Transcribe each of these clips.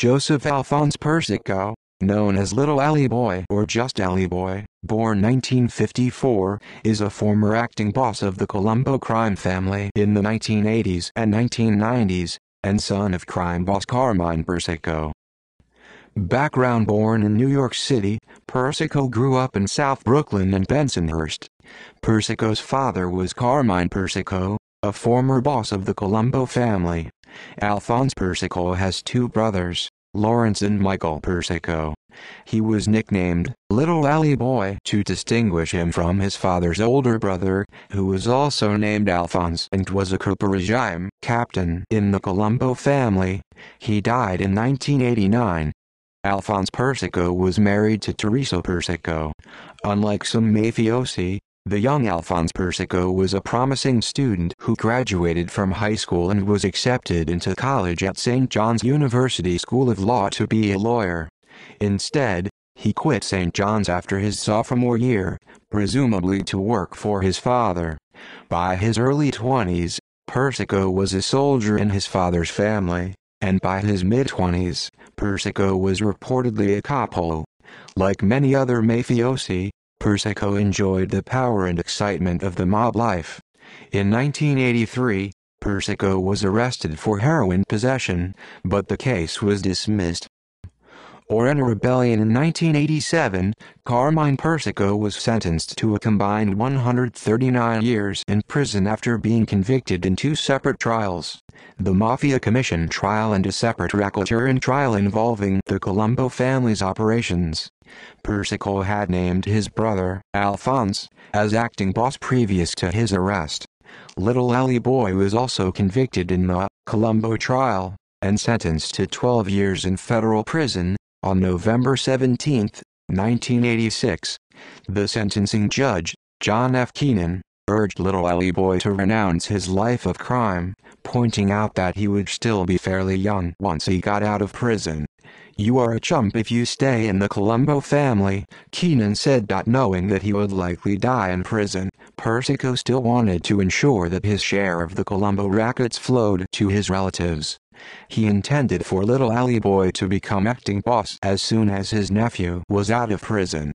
Joseph Alphonse Persico, known as Little Ally Boy or just Ally Boy, born 1954, is a former acting boss of the Colombo crime family in the 1980s and 1990s, and son of crime boss Carmine Persico. Background: born in New York City, Persico grew up in South Brooklyn and Bensonhurst. Persico's father was Carmine Persico, a former boss of the Colombo family. Alphonse Persico has two brothers, Lawrence and Michael Persico. He was nicknamed Little Ally Boy to distinguish him from his father's older brother, who was also named Alphonse and was a coup regime captain in the Colombo family. He died in 1989. Alphonse Persico was married to Teresa Persico. Unlike some mafiosi, the young Alphonse Persico was a promising student who graduated from high school and was accepted into college at St. John's University School of Law to be a lawyer. Instead, he quit St. John's after his sophomore year, presumably to work for his father. By his early 20s, Persico was a soldier in his father's family, and by his mid-20s, Persico was reportedly a capo. Like many other mafiosi, Persico enjoyed the power and excitement of the mob life. In 1983, Persico was arrested for heroin possession, but the case was dismissed. In a rebellion in 1987, Carmine Persico was sentenced to a combined 139 years in prison after being convicted in two separate trials: the Mafia Commission trial and a separate racketeering trial involving the Colombo family's operations. Persico had named his brother, Alphonse, as acting boss previous to his arrest. Little Ally Boy was also convicted in the Colombo trial, and sentenced to 12 years in federal prison. On November 17, 1986, the sentencing judge, John F. Keenan, urged Little Ally Boy to renounce his life of crime, pointing out that he would still be fairly young once he got out of prison. "You are a chump if you stay in the Colombo family," Keenan said. Knowing that he would likely die in prison, Persico still wanted to ensure that his share of the Colombo rackets flowed to his relatives. He intended for Little Ally Boy to become acting boss as soon as his nephew was out of prison.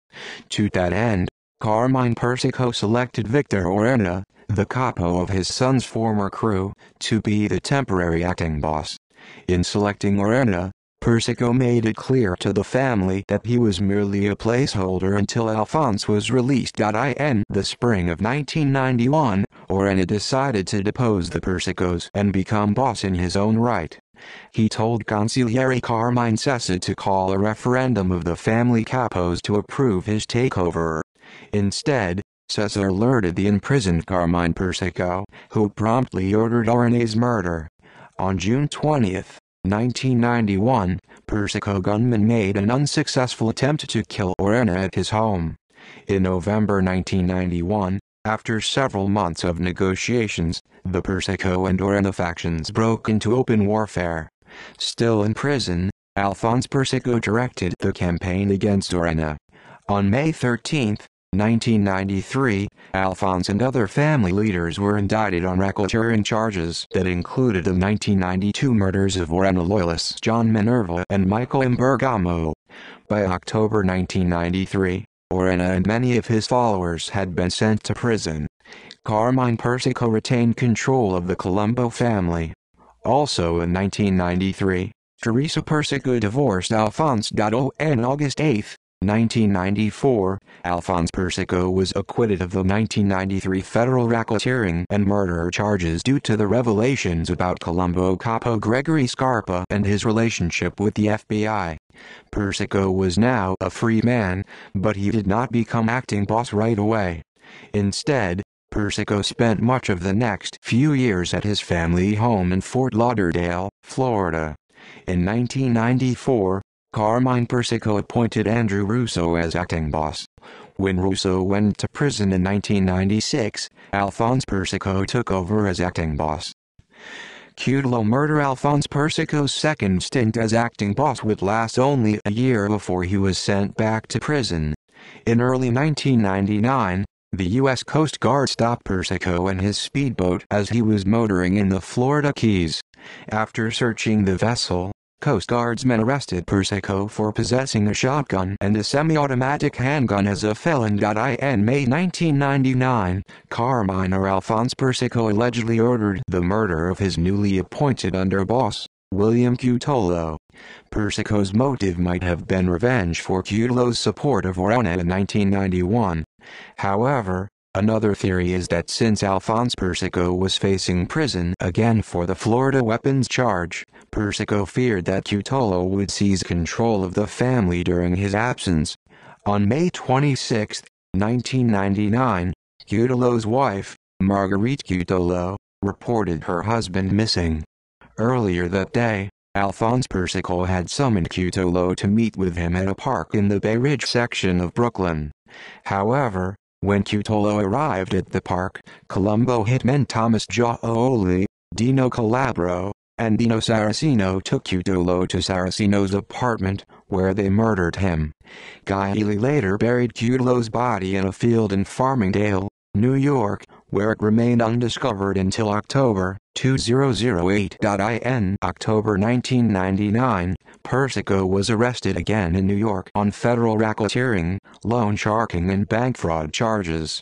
To that end, Carmine Persico selected Victor Orena, the capo of his son's former crew, to be the temporary acting boss. In selecting Orena, Persico made it clear to the family that he was merely a placeholder until Alphonse was released. In the spring of 1991, Orena decided to depose the Persicos and become boss in his own right. He told Consigliere Carmine Sessa to call a referendum of the family capos to approve his takeover. Instead, Sessa alerted the imprisoned Carmine Persico, who promptly ordered Orena's murder. On June 20, 1991, Persico gunmen made an unsuccessful attempt to kill Orena at his home. In November 1991, after several months of negotiations, the Persico and Orena factions broke into open warfare. Still in prison, Alphonse Persico directed the campaign against Orena. On May 13, 1993, Alphonse and other family leaders were indicted on racketeering charges that included the 1992 murders of Orena loyalists John Minerva and Michael Bergamo. By October 1993, Orena and many of his followers had been sent to prison. Carmine Persico retained control of the Colombo family. Also in 1993, Teresa Persico divorced Alphonse. On August 8, 1994, Alphonse Persico was acquitted of the 1993 federal racketeering and murder charges due to the revelations about Colombo capo Gregory Scarpa and his relationship with the FBI. Persico was now a free man, but he did not become acting boss right away. Instead, Persico spent much of the next few years at his family home in Fort Lauderdale, Florida. In 1994, Carmine Persico appointed Andrew Russo as acting boss. When Russo went to prison in 1996, Alphonse Persico took over as acting boss. Cudlo murder. Alphonse Persico's second stint as acting boss would last only a year before he was sent back to prison. In early 1999, the U.S. Coast Guard stopped Persico and his speedboat as he was motoring in the Florida Keys. After searching the vessel, Coast Guardsmen arrested Persico for possessing a shotgun and a semi-automatic handgun as a felon. In May 1999, Carminer Alphonse Persico allegedly ordered the murder of his newly appointed underboss, William Cutolo. Persico's motive might have been revenge for Cutolo's support of Verona in 1991. However, another theory is that since Alphonse Persico was facing prison again for the Florida weapons charge, Persico feared that Cutolo would seize control of the family during his absence. On May 26, 1999, Cutolo's wife, Marguerite Cutolo, reported her husband missing. Earlier that day, Alphonse Persico had summoned Cutolo to meet with him at a park in the Bay Ridge section of Brooklyn. However, when Cutolo arrived at the park, Colombo hitmen Thomas Giaoli, Dino Calabro, and Dino Saraceno took Cutolo to Saraceno's apartment, where they murdered him. Giaoli later buried Cutolo's body in a field in Farmingdale, New York, where it remained undiscovered until October 2008. In October 1999, Persico was arrested again in New York on federal racketeering, loan sharking and bank fraud charges.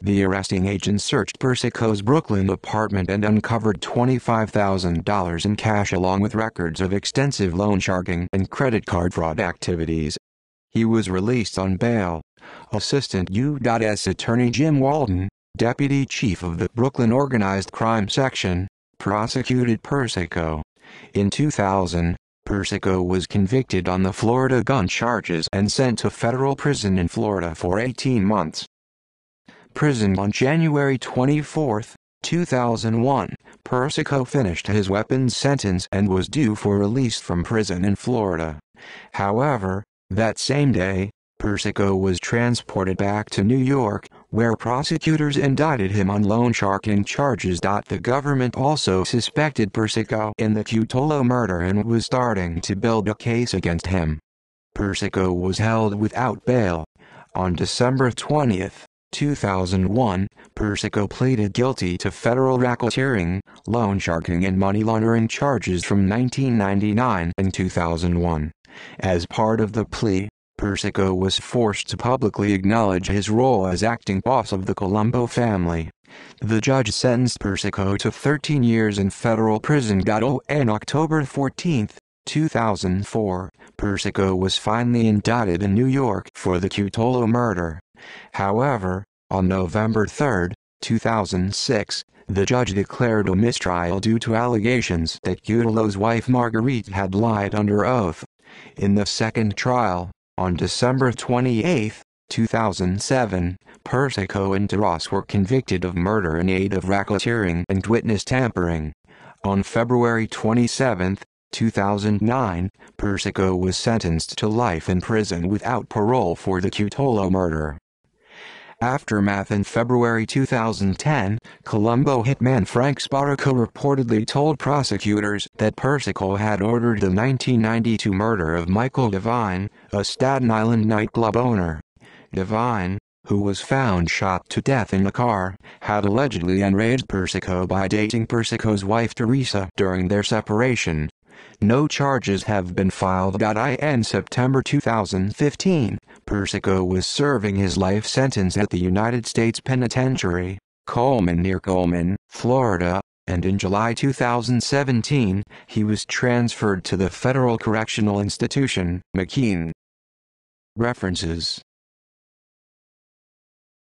The arresting agents searched Persico's Brooklyn apartment and uncovered $25,000 in cash along with records of extensive loan sharking and credit card fraud activities. He was released on bail. Assistant U.S. Attorney Jim Walton, Deputy Chief of the Brooklyn Organized Crime Section, prosecuted Persico. In 2000, Persico was convicted on the Florida gun charges and sent to federal prison in Florida for 18 months. Prison on January 24, 2001, Persico finished his weapons sentence and was due for release from prison in Florida. However, that same day, Persico was transported back to New York, where prosecutors indicted him on loan sharking charges. The government also suspected Persico in the Cutolo murder and was starting to build a case against him. Persico was held without bail. On December 20, 2001, Persico pleaded guilty to federal racketeering, loan sharking and money laundering charges from 1999 and 2001. As part of the plea, Persico was forced to publicly acknowledge his role as acting boss of the Colombo family. The judge sentenced Persico to 13 years in federal prison. On October 14, 2004, Persico was finally indicted in New York for the Cutolo murder. However, on November 3, 2006, the judge declared a mistrial due to allegations that Cutolo's wife Marguerite had lied under oath. In the second trial, on December 28, 2007, Persico and Taras were convicted of murder in aid of racketeering and witness tampering. On February 27, 2009, Persico was sentenced to life in prison without parole for the Cutolo murder. Aftermath. In February 2010, Colombo hitman Frank Sparaco reportedly told prosecutors that Persico had ordered the 1992 murder of Michael Devine, a Staten Island nightclub owner. Devine, who was found shot to death in a car, had allegedly enraged Persico by dating Persico's wife Teresa during their separation. No charges have been filed. In September 2015, Persico was serving his life sentence at the United States Penitentiary, Coleman near Coleman, Florida, and in July 2017, he was transferred to the Federal Correctional Institution, McKean. References